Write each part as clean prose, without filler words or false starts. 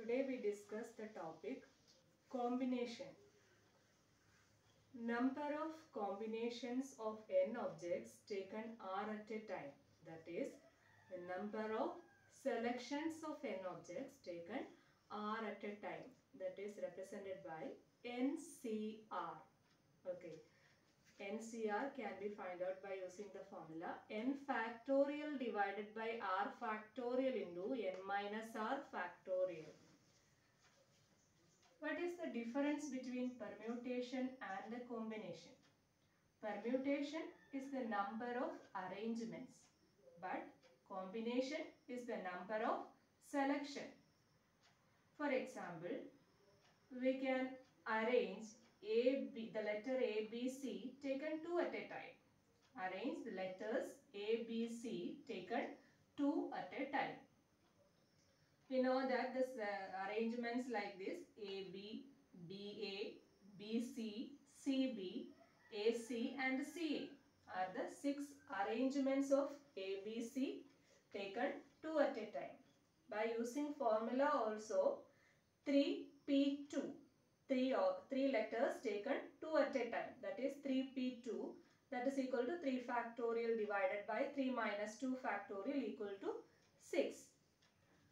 Today we discuss the topic combination. Number of combinations of n objects taken are at a time. That is, the number of selections of n objects taken are at a time. That is represented by NCR. Okay. NCR can be found out by using the formula n factorial divided by r factorial into n minus r factorial. What is the difference between permutation and the combination? Permutation is the number of arrangements, but combination is the number of selection. For example, we can arrange the letter A, B, C taken two at a time. Arrange the letters A, B, C taken two at a time. We know that this arrangements like this AB, BA, BC, CB, AC and CA are the 6 arrangements of ABC taken two at a time. By using formula also 3P2, three letters taken two at a time, that is 3P2, that is equal to 3 factorial divided by 3 minus 2 factorial equal to 6.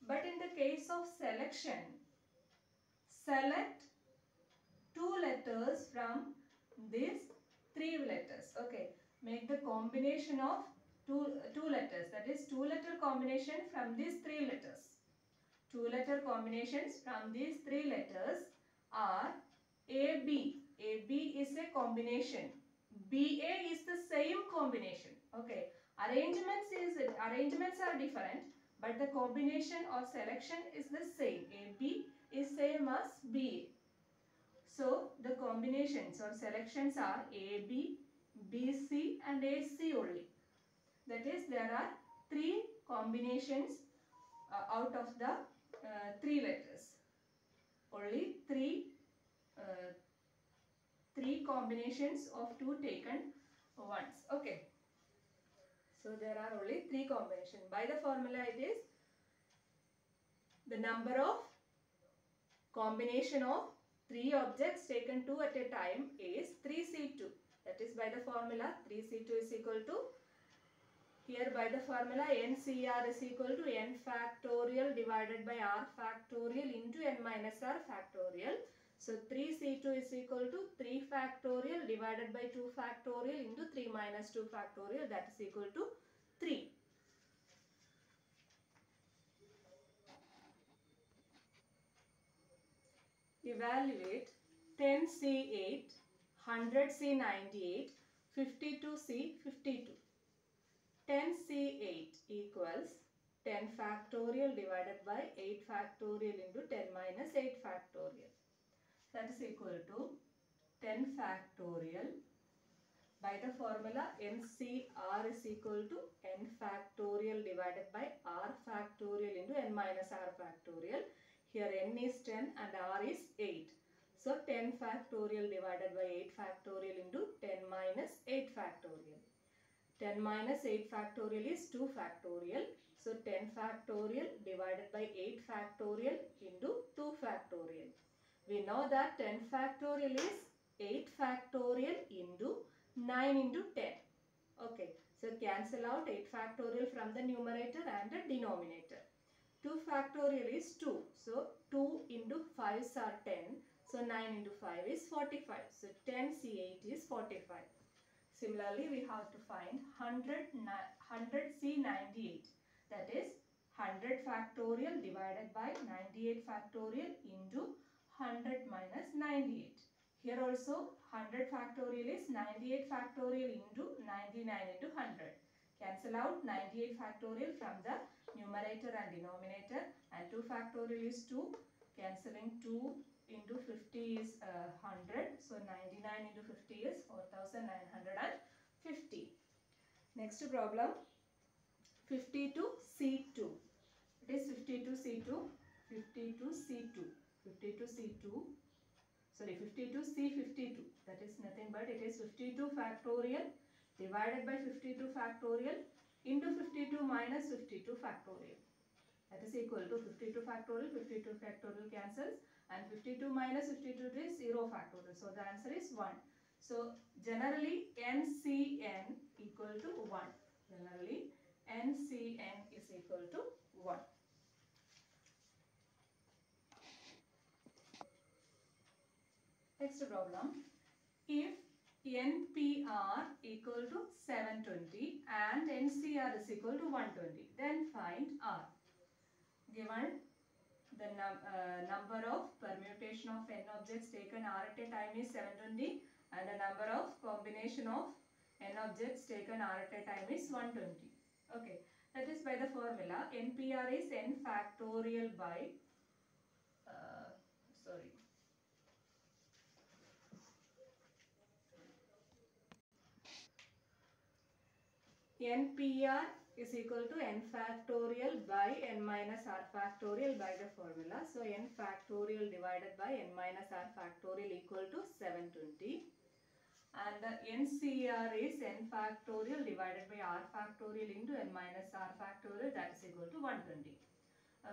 But in the case of selection, select two letters from these three letters. Okay, make the combination of two letters, that is two letter combination from these three letters. Two letter combinations from these three letters are AB. AB is a combination. BA is the same combination. Okay, arrangements are different, but the combination or selection is the same. AB is same as BA. So the combinations or selections are AB, BC and AC only. That is, there are three combinations out of the three letters. Only three combinations of two taken once. Okay. So there are only three combinations. By the formula it is the number of combination of three objects taken two at a time is 3C2. That is by the formula 3C2 is equal to, here by the formula NCR is equal to n factorial divided by r factorial into n minus r factorial. So 3C2 is equal to 3 factorial divided by 2 factorial into 3 minus 2 factorial, that is equal to 3. Evaluate 10C8, 100C98, 52C52. 10C8 equals 10 factorial divided by 8 factorial into 10 minus 8 factorial. That is equal to 10 factorial. By the formula NCR is equal to n factorial divided by r factorial into n minus r factorial. Here n is 10 and r is 8. So 10 factorial divided by 8 factorial into 10 minus 8 factorial. 10 minus 8 factorial is 2 factorial. So 10 factorial divided by 8 factorial into 2 factorial. We know that 10 factorial is 8 factorial into 9 into 10. Okay, so cancel out 8 factorial from the numerator and the denominator. 2 factorial is 2. So 2 into 5s are 10. So 9 into 5 is 45. So 10C8 is 45. Similarly, we have to find 100C98. That is 100 factorial divided by 98 factorial into 100 minus 98. Here also 100 factorial is 98 factorial into 99 into 100. Cancel out 98 factorial from the numerator and denominator, and 2 factorial is 2. Cancelling 2 into 50 is 100. So 99 into 50 is 4950. Next problem, 52C2. It is 52C2. 52C52. That is nothing but it is 52 factorial divided by 52 factorial into 52 minus 52 factorial. That is equal to 52 factorial cancels, and 52 minus 52 is 0 factorial. So the answer is 1. So generally NCN equal to 1. Generally NCN is equal to 1. Next problem. If NPR equal to 720 and NCR is equal to 120, then find R. Given the number of permutation of n objects taken R at a time is 720 and the number of combination of n objects taken R at a time is 120. Okay, that is by the formula NPR is n factorial by NPR is equal to n factorial by n minus r factorial by the formula. So n factorial divided by n minus r factorial equal to 720. And the NCR is n factorial divided by r factorial into n minus r factorial, that is equal to 120.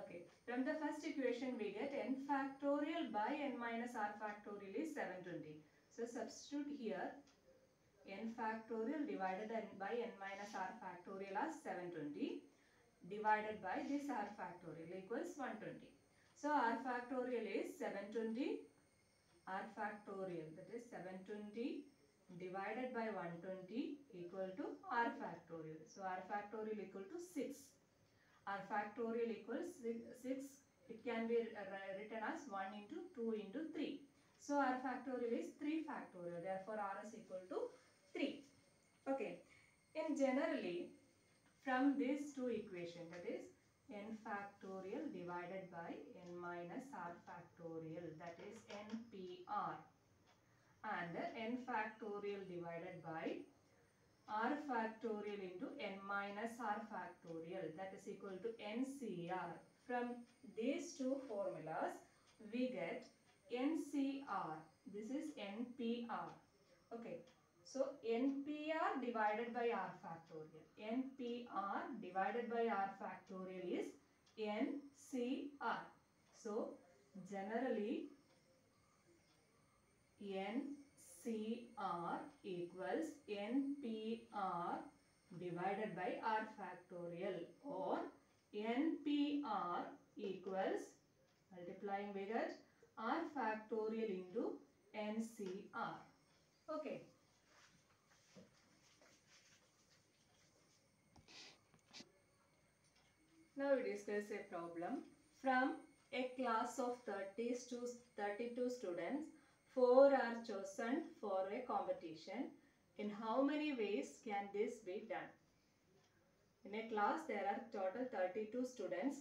Okay, from the first equation we get n factorial by n minus r factorial is 720. So substitute here n factorial divided by n minus r factorial as 720 divided by this r factorial equals 120. So r factorial is 720, r factorial, that is 720 divided by 120 equal to r factorial. So r factorial equal to 6. R factorial equals 6. It can be written as 1 into 2 into 3. So r factorial is 3 factorial. Therefore r is equal to 3. Okay. In generally, from these two equations, that is n factorial divided by n minus r factorial, that is NPR, and n factorial divided by r factorial into n minus r factorial, that is equal to NCR. From these two formulas, we get NCR. This is NPR. Okay. So NPR divided by r factorial. NPR divided by r factorial is NCR. So generally NCR equals NPR divided by r factorial, or NPR equals, multiplying we get r factorial into NCR. Okay. Now we discuss a problem. From a class of 32 students, 4 are chosen for a competition. In how many ways can this be done? In a class there are total 32 students.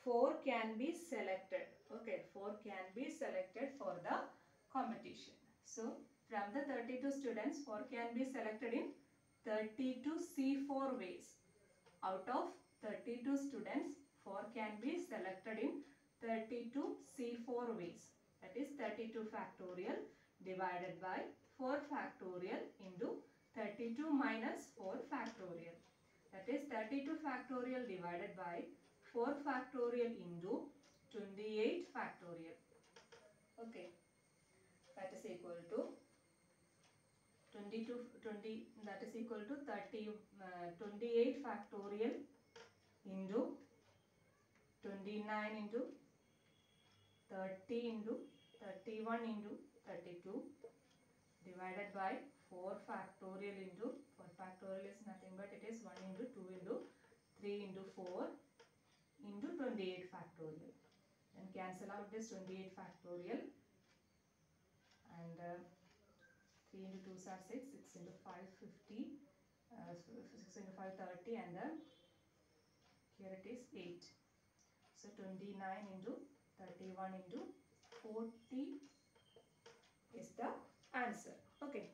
4 can be selected. Okay, 4 can be selected for the competition. So from the 32 students, 4 can be selected in 32 C4 ways. Out of 32 students, 4 can be selected in 32 C4 ways. That is 32 factorial divided by 4 factorial into 32 minus 4 factorial. That is 32 factorial divided by 4 factorial into 28 factorial. Okay. That is equal to 20, that is equal to 28 factorial into 29 into 30 into 31 into 32 divided by 4 factorial into 4 factorial is nothing but it is 1 into 2 into 3 into 4 into 28 factorial. Then cancel out this 28 factorial, and 3 into 2 are 6, 6 into 5 50, 6 into 5 30, and here it is 8. So 29 into 31 into 40 is the answer. Okay.